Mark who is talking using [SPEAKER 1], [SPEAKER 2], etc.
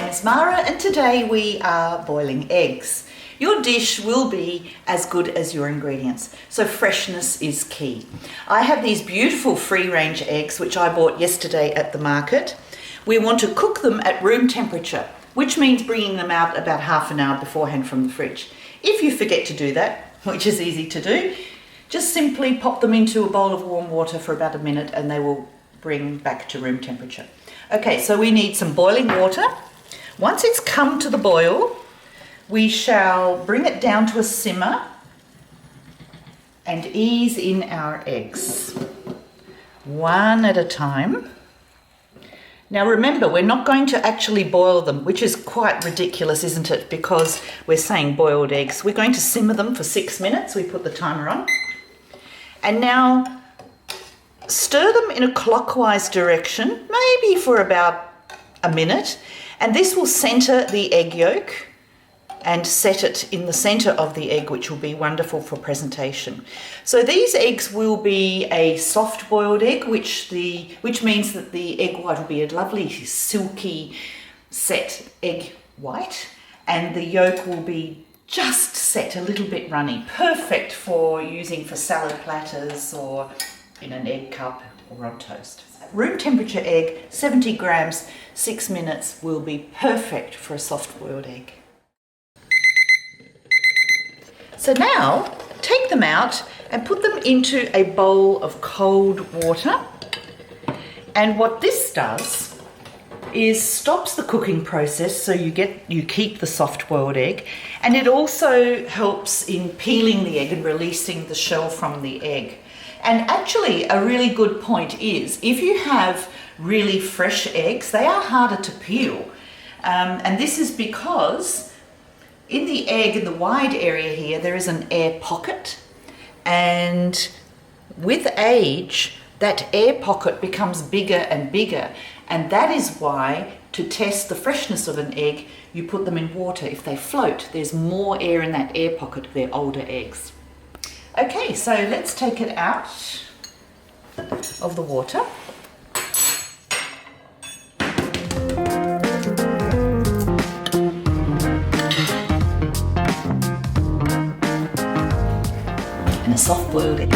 [SPEAKER 1] name is Mara and today we are boiling eggs. Your dish will be as good as your ingredients, so freshness is key. I have these beautiful free-range eggs which I bought yesterday at the market. We want to cook them at room temperature, which means bringing them out about half an hour beforehand from the fridge. If you forget to do that, which is easy to do, just simply pop them into a bowl of warm water for about a minute and they will bring back to room temperature. Okay, so we need some boiling water. Once it's come to the boil, we shall bring it down to a simmer and ease in our eggs, one at a time. Now remember, we're not going to actually boil them, which is quite ridiculous, isn't it? Because we're saying boiled eggs. We're going to simmer them for 6 minutes. We put the timer on. And now stir them in a clockwise direction, maybe for about a minute. And this will center the egg yolk and set it in the center of the egg, which will be wonderful for presentation. So these eggs will be a soft boiled egg, which means that the egg white will be a lovely silky set egg white, and the yolk will be just set a little bit runny, perfect for using for salad platters or in an egg cup or on toast. Room temperature egg, 70 grams, 6 minutes will be perfect for a soft boiled egg. So now take them out and put them into a bowl of cold water. And what this does is stops the cooking process, so you keep the soft boiled egg, and it also helps in peeling the egg and releasing the shell from the egg. And actually a really good point is if you have really fresh eggs, they are harder to peel. And this is because in the egg, in the wide area here, there is an air pocket, and with age, that air pocket becomes bigger and bigger, and that is why, to test the freshness of an egg, you put them in water. If they float, there's more air in that air pocket. They're older eggs. Okay, so let's take it out of the water. And a soft boiled egg.